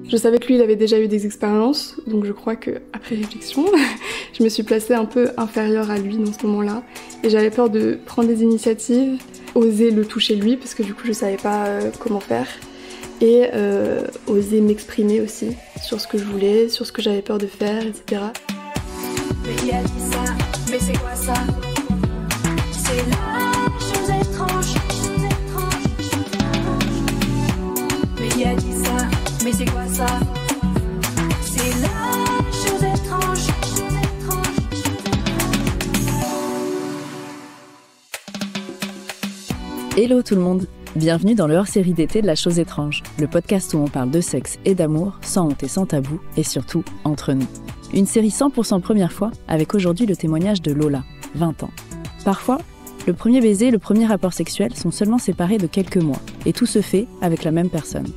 Je savais que lui, il avait déjà eu des expériences, donc je crois que après réflexion, je me suis placée un peu inférieure à lui dans ce moment-là. Et j'avais peur de prendre des initiatives, oser le toucher lui, parce que du coup, je savais pas comment faire. Et oser m'exprimer aussi sur ce que je voulais, sur ce que j'avais peur de faire, etc. Mais il a dit ça, mais c'est quoi ça? C'est la chose étrange. Mais il a dit ça, mais c'est quoi ça? C'est la chose étrange. Hello tout le monde, bienvenue dans le hors-série d'été de La Chose Étrange, le podcast où on parle de sexe et d'amour, sans honte et sans tabou, et surtout entre nous. Une série 100% première fois, avec aujourd'hui le témoignage de Lola, 20 ans. Parfois, le premier baiser et le premier rapport sexuel sont seulement séparés de quelques mois, et tout se fait avec la même personne.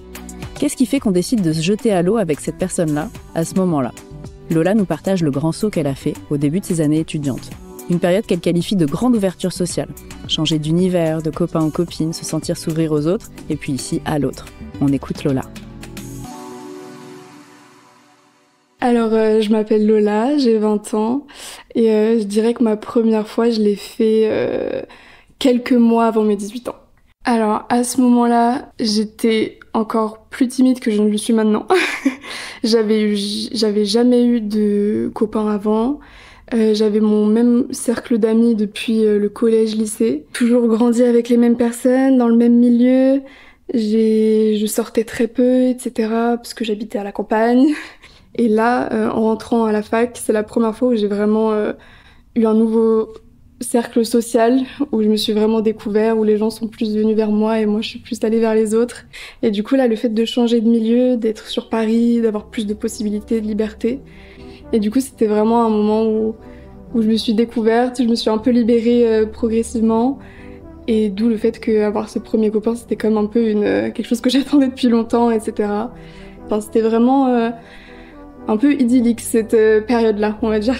Qu'est-ce qui fait qu'on décide de se jeter à l'eau avec cette personne-là, à ce moment-là? Lola nous partage le grand saut qu'elle a fait au début de ses années étudiantes. Une période qu'elle qualifie de grande ouverture sociale. Changer d'univers, de copain ou copine, se sentir s'ouvrir aux autres, et puis ici à l'autre. On écoute Lola. Alors, je m'appelle Lola, j'ai 20 ans, et je dirais que ma première fois, je l'ai fait quelques mois avant mes 18 ans. Alors, à ce moment-là, j'étais encore plus timide que je ne le suis maintenant. J'avais jamais eu de copain avant. J'avais mon même cercle d'amis depuis le collège-lycée. Toujours grandi avec les mêmes personnes, dans le même milieu. Je sortais très peu, etc. parce que j'habitais à la campagne. Et là, en rentrant à la fac, c'est la première fois où j'ai vraiment eu un nouveau cercle social, où je me suis vraiment découvert, où les gens sont plus venus vers moi et moi je suis plus allée vers les autres. Et du coup là, le fait de changer de milieu, d'être sur Paris, d'avoir plus de possibilités, de liberté. Et du coup c'était vraiment un moment où je me suis découverte, je me suis un peu libérée progressivement. Et d'où le fait qu'avoir ce premier copain, c'était comme un peu quelque chose que j'attendais depuis longtemps, etc. Enfin, c'était vraiment un peu idyllique cette période-là, on va dire.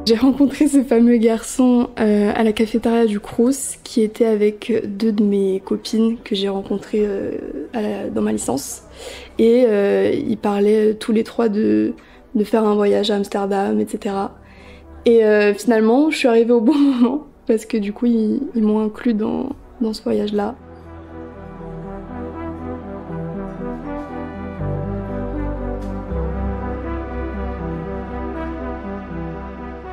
J'ai rencontré ce fameux garçon à la cafétéria du Crous, qui était avec deux de mes copines que j'ai rencontrées dans ma licence. Et ils parlaient tous les trois de faire un voyage à Amsterdam, etc. Et finalement, je suis arrivée au bon moment, parce que du coup, ils m'ont inclus dans ce voyage-là.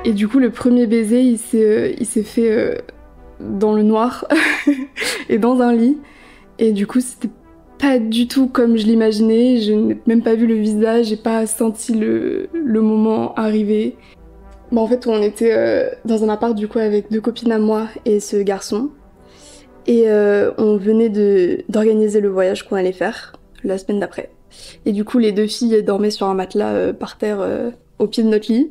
Et du coup, le premier baiser, il s'est fait dans le noir et dans un lit. Et du coup, c'était pas du tout comme je l'imaginais. Je n'ai même pas vu le visage, j'ai pas senti le moment arriver. Bon, en fait, on était dans un appart du coup avec deux copines à moi et ce garçon. Et on venait d'organiser le voyage qu'on allait faire la semaine d'après. Et du coup, les deux filles dormaient sur un matelas par terre au pied de notre lit.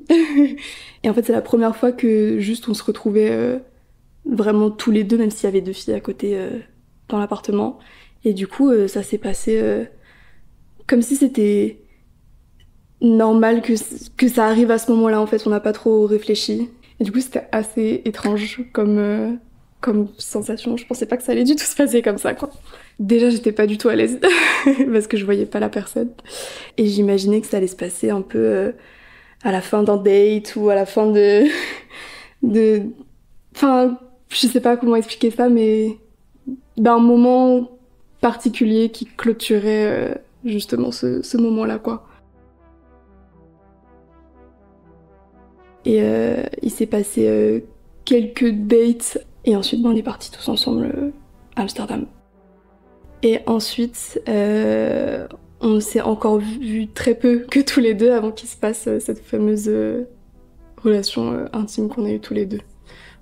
Et en fait, c'est la première fois que juste on se retrouvait vraiment tous les deux, même s'il y avait deux filles à côté dans l'appartement. Et du coup, ça s'est passé comme si c'était normal que ça arrive à ce moment-là. En fait, on n'a pas trop réfléchi. Et du coup, c'était assez étrange comme sensation. Je pensais pas que ça allait du tout se passer comme ça, quoi. Déjà, j'étais pas du tout à l'aise parce que je voyais pas la personne. Et j'imaginais que ça allait se passer un peu à la fin d'un date ou à la fin Enfin, je sais pas comment expliquer ça, mais d'un moment particulier qui clôturait justement ce moment-là, quoi. Et il s'est passé quelques dates et ensuite on est partis tous ensemble à Amsterdam. Et ensuite, on s'est encore vu très peu que tous les deux avant qu'il se passe cette fameuse relation intime qu'on a eue tous les deux.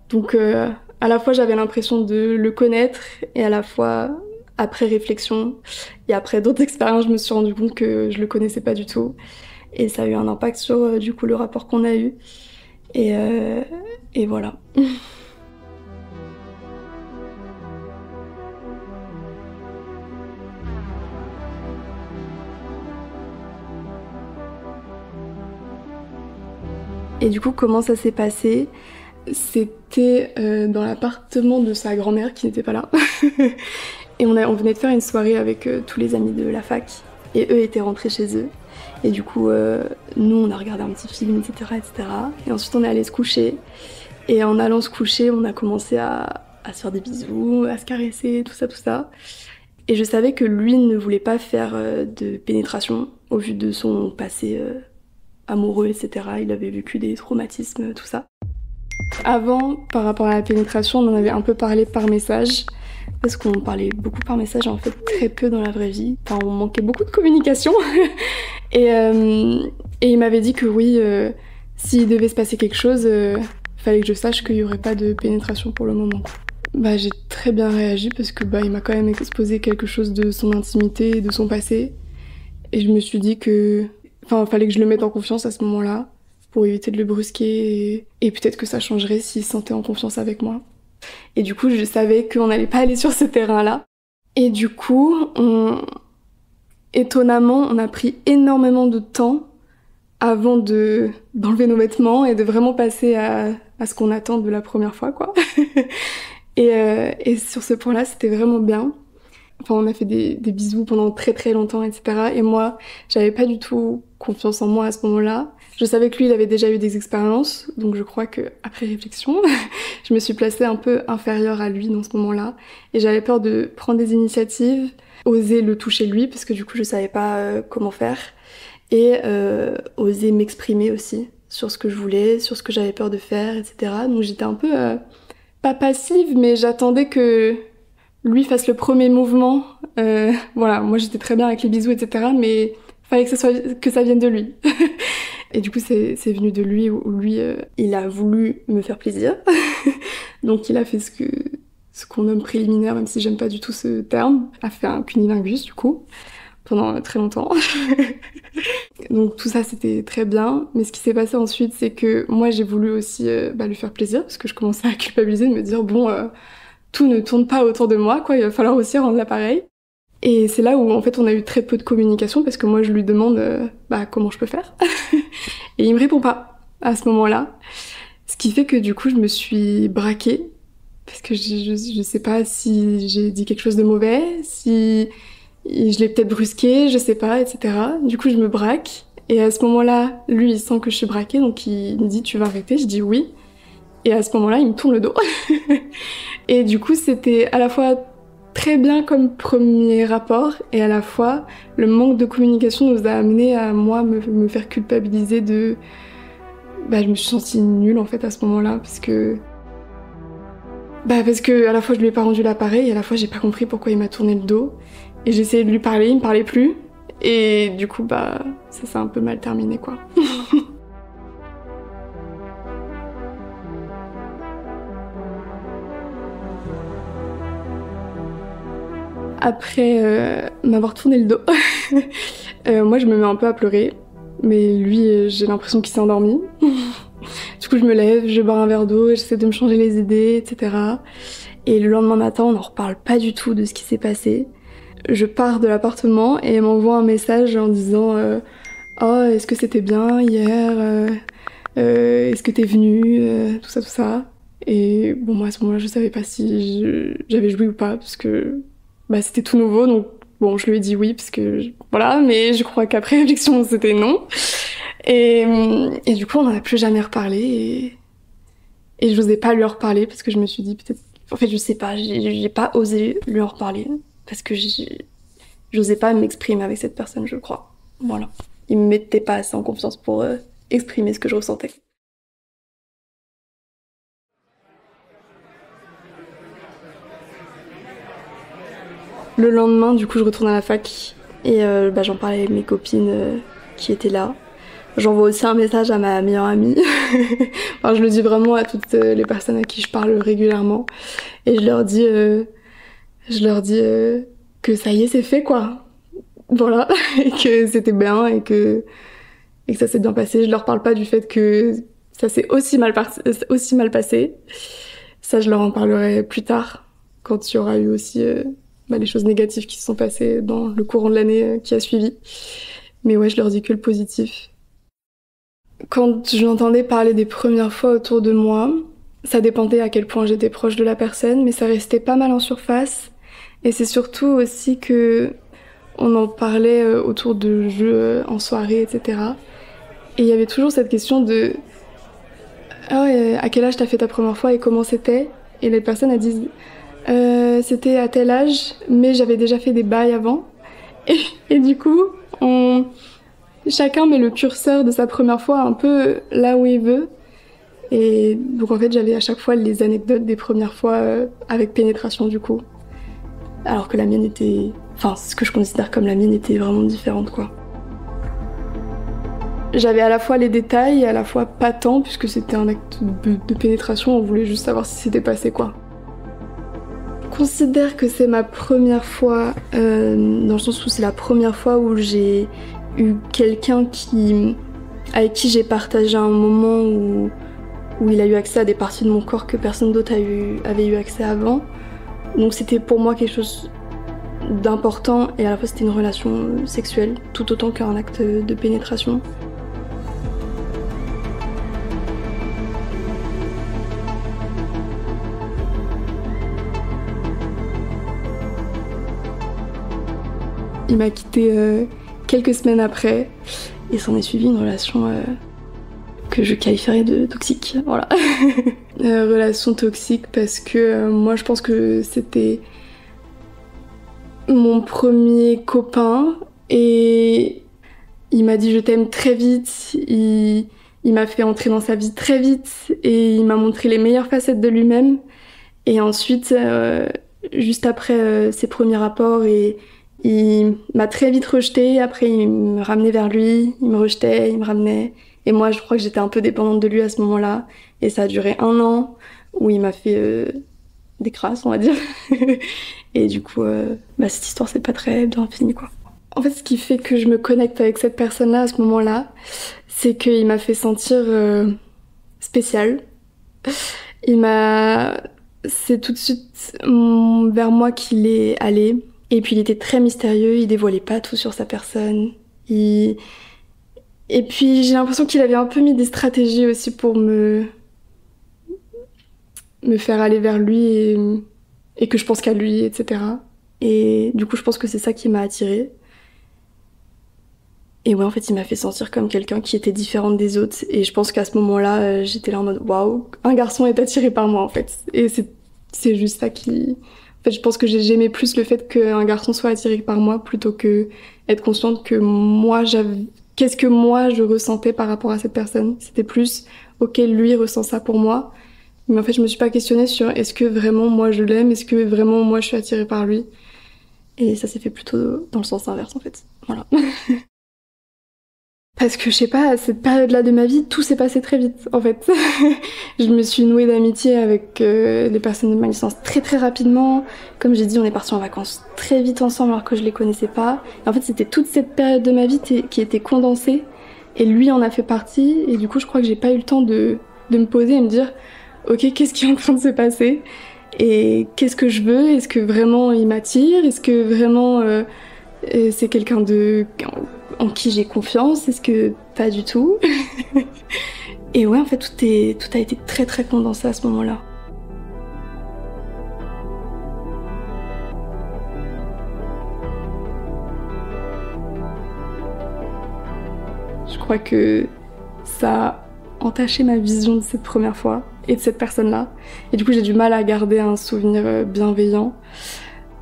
Donc à la fois j'avais l'impression de le connaître et à la fois après réflexion et après d'autres expériences je me suis rendu compte que je le connaissais pas du tout. Et ça a eu un impact sur du coup le rapport qu'on a eu. Et voilà. Et du coup, comment ça s'est passé ? C'était dans l'appartement de sa grand-mère qui n'était pas là. Et on venait de faire une soirée avec tous les amis de la fac. Et eux étaient rentrés chez eux. Et du coup, nous, on a regardé un petit film, etc., etc. Et ensuite, on est allé se coucher. Et en allant se coucher, on a commencé à se faire des bisous, à se caresser, tout ça, tout ça. Et je savais que lui ne voulait pas faire de pénétration au vu de son passé amoureux, etc. Il avait vécu des traumatismes, tout ça. Avant, par rapport à la pénétration, on en avait un peu parlé par message. Parce qu'on parlait beaucoup par message, en fait très peu dans la vraie vie. Enfin, on manquait beaucoup de communication. Et il m'avait dit que oui, s'il devait se passer quelque chose, fallait que je sache qu'il y aurait pas de pénétration pour le moment. Bah, j'ai très bien réagi parce que il m'a quand même exposé quelque chose de son intimité et de son passé. Et je me suis dit que, fallait que je le mette en confiance à ce moment-là pour éviter de le brusquer et peut-être que ça changerait s'il se sentait en confiance avec moi. Et du coup, je savais qu'on n'allait pas aller sur ce terrain-là. Et du coup, étonnamment, on a pris énormément de temps avant d'enlever nos vêtements et de vraiment passer à ce qu'on attend de la première fois, quoi. Et sur ce point-là, c'était vraiment bien. Enfin, on a fait des bisous pendant très très longtemps, etc. Et moi, j'avais pas du tout confiance en moi à ce moment-là. Je savais que lui, il avait déjà eu des expériences, donc je crois que après réflexion, je me suis placée un peu inférieure à lui dans ce moment-là. Et j'avais peur de prendre des initiatives, oser le toucher lui, parce que du coup, je savais pas comment faire. Et oser m'exprimer aussi sur ce que je voulais, sur ce que j'avais peur de faire, etc. Donc j'étais un peu, pas passive, mais j'attendais que lui fasse le premier mouvement. Voilà, moi j'étais très bien avec les bisous, etc. Mais fallait que ça vienne de lui. Et du coup, c'est venu de lui, où lui, il a voulu me faire plaisir. Donc il a fait ce qu'on nomme préliminaire, même si j'aime pas du tout ce terme. Il a fait un cunilingus, du coup, pendant très longtemps. Donc tout ça, c'était très bien. Mais ce qui s'est passé ensuite, c'est que moi, j'ai voulu aussi lui faire plaisir, parce que je commençais à culpabiliser, de me dire, bon, tout ne tourne pas autour de moi, quoi. Il va falloir aussi rendre l'appareil. Et c'est là où, en fait, on a eu très peu de communication, parce que moi, je lui demande comment je peux faire. Et il me répond pas à ce moment-là. Ce qui fait que, du coup, je me suis braquée, parce que je sais pas si j'ai dit quelque chose de mauvais, si je l'ai peut-être brusqué, je sais pas, etc. Du coup, je me braque. Et à ce moment-là, lui, il sent que je suis braquée, donc il me dit « tu vas arrêter ?» Je dis « oui ». Et à ce moment-là, il me tourne le dos. Et du coup, c'était à la fois très bien comme premier rapport, et à la fois, le manque de communication nous a amené à moi me faire culpabiliser de... je me suis sentie nulle en fait à ce moment-là, parce que à la fois je lui ai pas rendu l'appareil, et à la fois j'ai pas compris pourquoi il m'a tourné le dos. Et j'ai essayé de lui parler, il me parlait plus. Et du coup, ça s'est un peu mal terminé, quoi. Après m'avoir tourné le dos, moi je me mets un peu à pleurer, mais lui j'ai l'impression qu'il s'est endormi. Du coup je me lève, je bois un verre d'eau, j'essaie de me changer les idées, etc. Et le lendemain matin on n'en reparle pas du tout de ce qui s'est passé. Je pars de l'appartement et elle m'envoie un message en disant oh est-ce que c'était bien hier, est-ce que t'es venue, tout ça. Et bon moi à ce moment-là je savais pas si j'avais joui ou pas, parce que c'était tout nouveau, donc bon, je lui ai dit oui, parce que voilà, mais je crois qu'après réflexion, c'était non. Et du coup, on n'en a plus jamais reparlé, et je n'osais pas lui en reparler, parce que je me suis dit peut-être... En fait, je sais pas, j'ai pas osé lui en reparler, parce que j'osais pas m'exprimer avec cette personne, je crois. Voilà. Il me mettait pas assez en confiance pour exprimer ce que je ressentais. Le lendemain, du coup, je retourne à la fac et j'en parlais avec mes copines qui étaient là. J'envoie aussi un message à ma meilleure amie. Enfin, je le dis vraiment à toutes les personnes à qui je parle régulièrement. Et je leur dis que ça y est, c'est fait, quoi. Voilà, et que c'était bien et que ça s'est bien passé. Je leur parle pas du fait que ça s'est aussi mal passé. Ça, je leur en parlerai plus tard, quand il y aura eu aussi... les choses négatives qui se sont passées dans le courant de l'année qui a suivi. Mais ouais, je leur dis que le positif. Quand je l'entendais parler des premières fois autour de moi, Ça dépendait à quel point j'étais proche de la personne, mais ça restait pas mal en surface. Et c'est surtout aussi que on en parlait autour de jeux en soirée, etc. Et il y avait toujours cette question de ah ouais, à quel âge t'as fait ta première fois et comment c'était? Et les personnes elles disent c'était à tel âge, mais j'avais déjà fait des bails avant. Et du coup, chacun met le curseur de sa première fois un peu là où il veut. Et donc en fait, j'avais à chaque fois les anecdotes des premières fois avec pénétration du coup. Alors que la mienne était... Enfin, ce que je considère comme la mienne était vraiment différente, quoi. J'avais à la fois les détails et à la fois pas tant, puisque c'était un acte de pénétration, on voulait juste savoir si c'était passé, quoi. Je considère que c'est ma première fois, dans le sens où c'est la première fois où j'ai eu quelqu'un avec qui j'ai partagé un moment où il a eu accès à des parties de mon corps que personne d'autre avait eu accès avant. Donc c'était pour moi quelque chose d'important et à la fois c'était une relation sexuelle, tout autant qu'un acte de pénétration. Il m'a quittée quelques semaines après et s'en est suivi une relation que je qualifierais de toxique, voilà. Relation toxique parce que moi je pense que c'était mon premier copain et il m'a dit je t'aime très vite, il m'a fait entrer dans sa vie très vite et il m'a montré les meilleures facettes de lui-même et ensuite juste après ses premiers rapports et il m'a très vite rejetée, après il me ramenait vers lui, il me rejetait, il me ramenait. Et moi je crois que j'étais un peu dépendante de lui à ce moment-là. Et ça a duré 1 an où il m'a fait des crasses, on va dire. Et du coup, cette histoire c'est pas très bien fini, quoi. En fait, ce qui fait que je me connecte avec cette personne-là à ce moment-là, c'est qu'il m'a fait sentir spéciale. C'est tout de suite vers moi qu'il est allé. Et puis il était très mystérieux, il dévoilait pas tout sur sa personne. Et puis j'ai l'impression qu'il avait un peu mis des stratégies aussi pour me faire aller vers lui et que je pense qu'à lui, etc. Et du coup je pense que c'est ça qui m'a attirée. Et ouais, en fait il m'a fait sentir comme quelqu'un qui était différente des autres. Et je pense qu'à ce moment-là, j'étais là en mode waouh, un garçon est attiré par moi en fait. Et c'est juste ça qui... En fait, je pense que j'aimais plus le fait qu'un garçon soit attiré par moi plutôt que être consciente que qu'est-ce que moi je ressentais par rapport à cette personne. C'était plus, ok, lui ressent ça pour moi. Mais en fait, je me suis pas questionnée sur est-ce que vraiment moi je l'aime, est-ce que vraiment moi je suis attirée par lui. Et ça s'est fait plutôt dans le sens inverse en fait. Voilà. Parce que je sais pas, à cette période-là de ma vie, tout s'est passé très vite, en fait. Je me suis nouée d'amitié avec les personnes de ma licence très très rapidement. Comme j'ai dit, on est partis en vacances très vite ensemble alors que je les connaissais pas. Et en fait, c'était toute cette période de ma vie qui était condensée. Et lui en a fait partie. Et du coup, je crois que j'ai pas eu le temps de me poser et me dire ok, qu'est-ce qui est en train de se passer? Et qu'est-ce que je veux? Est-ce que vraiment il m'attire? Est-ce que vraiment c'est quelqu'un en qui j'ai confiance? Est-ce que pas du tout? Et ouais, en fait, tout a été très très condensé à ce moment-là. Je crois que ça a entaché ma vision de cette première fois et de cette personne-là. Et du coup, j'ai du mal à garder un souvenir bienveillant.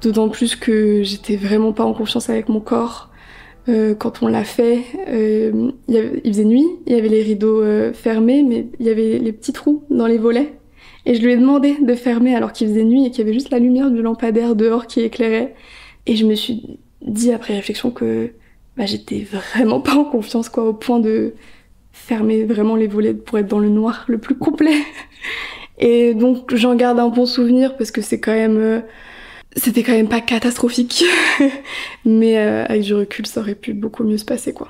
D'autant plus que j'étais vraiment pas en confiance avec mon corps. Quand on l'a fait, il faisait nuit, il y avait les rideaux fermés, mais il y avait les petits trous dans les volets. Et je lui ai demandé de fermer alors qu'il faisait nuit et qu'il y avait juste la lumière du lampadaire dehors qui éclairait. Et je me suis dit après réflexion que j'étais vraiment pas en confiance, quoi, au point de fermer vraiment les volets pour être dans le noir le plus complet. Et donc j'en garde un bon souvenir parce que c'était quand même pas catastrophique, mais avec du recul, ça aurait pu beaucoup mieux se passer, quoi.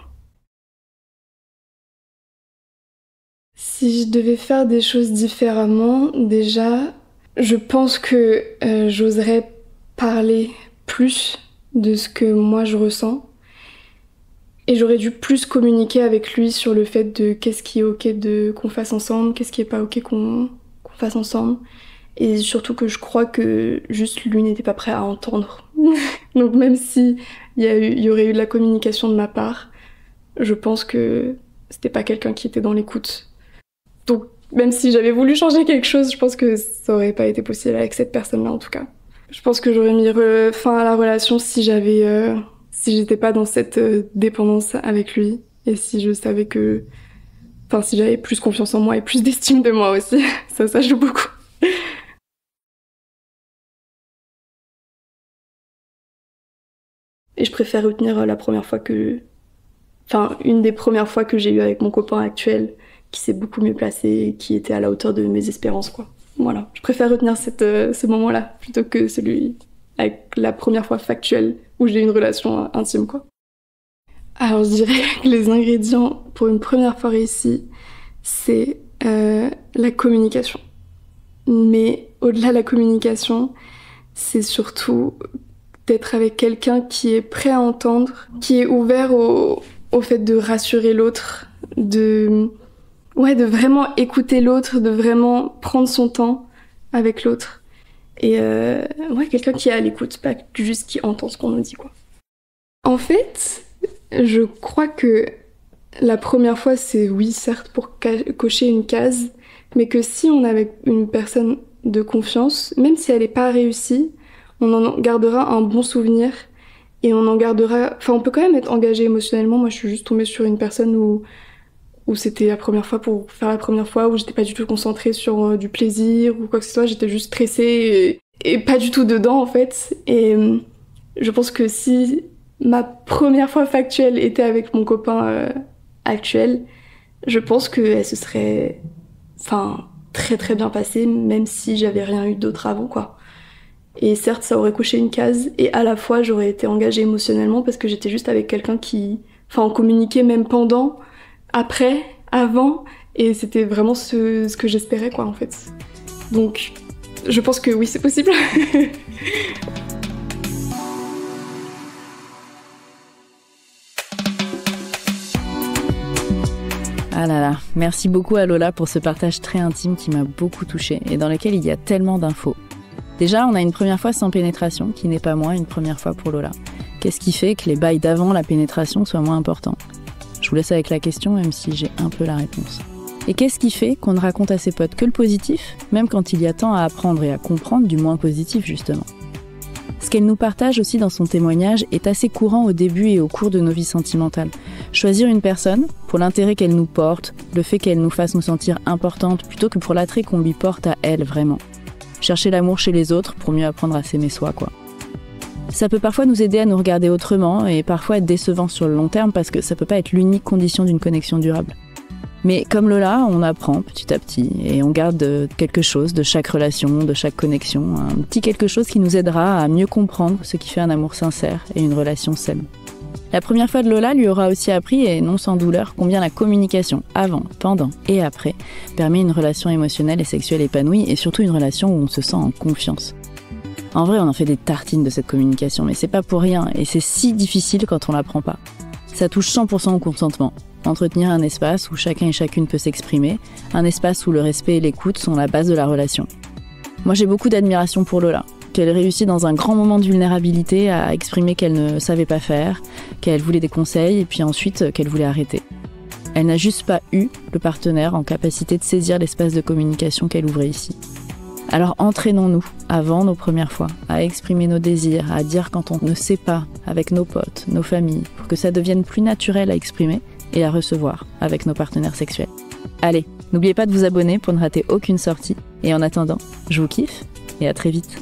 Si je devais faire des choses différemment, déjà, je pense que j'oserais parler plus de ce que moi je ressens. Et j'aurais dû plus communiquer avec lui sur le fait de qu'est-ce qui est ok qu'on fasse ensemble, qu'est-ce qui est pas ok qu'on qu'on fasse ensemble. Et surtout que je crois que juste lui n'était pas prêt à entendre. Donc même si il y aurait eu de la communication de ma part, je pense que c'était pas quelqu'un qui était dans l'écoute. Donc même si j'avais voulu changer quelque chose, je pense que ça aurait pas été possible avec cette personne-là en tout cas. Je pense que j'aurais mis fin à la relation si j'étais pas dans cette dépendance avec lui et si je savais que, si j'avais plus confiance en moi et plus d'estime de moi aussi. Ça joue beaucoup. Et je préfère retenir une des premières fois que j'ai eu avec mon copain actuel, qui s'est beaucoup mieux placé et qui était à la hauteur de mes espérances, quoi. Voilà. Je préfère retenir ce moment-là plutôt que celui avec la première fois factuelle où j'ai eu une relation intime, quoi. Alors, je dirais que les ingrédients pour une première fois réussie, c'est la communication. Mais au-delà de la communication, c'est surtout d'être avec quelqu'un qui est prêt à entendre, qui est ouvert au fait de rassurer l'autre, de vraiment écouter l'autre, de vraiment prendre son temps avec l'autre. Et quelqu'un qui est à l'écoute, pas juste qui entend ce qu'on nous dit, quoi. En fait, je crois que la première fois, c'est oui, certes, pour cocher une case, mais que si on est avec une personne de confiance, même si elle n'est pas réussie, on en gardera un bon souvenir et on peut quand même être engagé émotionnellement. Moi, je suis juste tombée sur une personne où c'était la première fois pour faire la première fois, où j'étais pas du tout concentrée sur du plaisir ou quoi que ce soit, j'étais juste stressée et pas du tout dedans en fait. Et je pense que si ma première fois factuelle était avec mon copain actuel, je pense qu'elle se serait très très bien passée, même si j'avais rien eu d'autre avant, quoi. Et certes, ça aurait coché une case, et à la fois, j'aurais été engagée émotionnellement parce que j'étais juste avec quelqu'un on communiquait même pendant, après, avant, et c'était vraiment ce que j'espérais, quoi, en fait. Donc, je pense que oui, c'est possible. Ah là là, merci beaucoup à Lola pour ce partage très intime qui m'a beaucoup touchée et dans lequel il y a tellement d'infos. Déjà, on a une première fois sans pénétration, qui n'est pas moins une première fois pour Lola. Qu'est-ce qui fait que les bails d'avant la pénétration soient moins importants ? Je vous laisse avec la question, même si j'ai un peu la réponse. Et qu'est-ce qui fait qu'on ne raconte à ses potes que le positif, même quand il y a tant à apprendre et à comprendre du moins positif, justement ? Ce qu'elle nous partage aussi dans son témoignage est assez courant au début et au cours de nos vies sentimentales. Choisir une personne pour l'intérêt qu'elle nous porte, le fait qu'elle nous fasse nous sentir importantes, plutôt que pour l'attrait qu'on lui porte à elle, vraiment. Chercher l'amour chez les autres pour mieux apprendre à s'aimer soi, quoi. Ça peut parfois nous aider à nous regarder autrement et parfois être décevant sur le long terme parce que ça peut pas être l'unique condition d'une connexion durable. Mais comme Lola, on apprend petit à petit et on garde quelque chose de chaque relation, de chaque connexion, un petit quelque chose qui nous aidera à mieux comprendre ce qui fait un amour sincère et une relation saine. La première fois de Lola lui aura aussi appris, et non sans douleur, combien la communication avant, pendant et après permet une relation émotionnelle et sexuelle épanouie et surtout une relation où on se sent en confiance. En vrai, on en fait des tartines de cette communication, mais c'est pas pour rien et c'est si difficile quand on l'apprend pas. Ça touche 100% au consentement. Entretenir un espace où chacun et chacune peut s'exprimer, un espace où le respect et l'écoute sont la base de la relation. Moi, j'ai beaucoup d'admiration pour Lola, qu'elle réussit dans un grand moment de vulnérabilité à exprimer qu'elle ne savait pas faire, qu'elle voulait des conseils et puis ensuite qu'elle voulait arrêter. Elle n'a juste pas eu le partenaire en capacité de saisir l'espace de communication qu'elle ouvrait ici. Alors entraînons-nous, avant nos premières fois, à exprimer nos désirs, à dire quand on ne sait pas, avec nos potes, nos familles, pour que ça devienne plus naturel à exprimer et à recevoir avec nos partenaires sexuels. Allez, n'oubliez pas de vous abonner pour ne rater aucune sortie. Et en attendant, je vous kiffe et à très vite.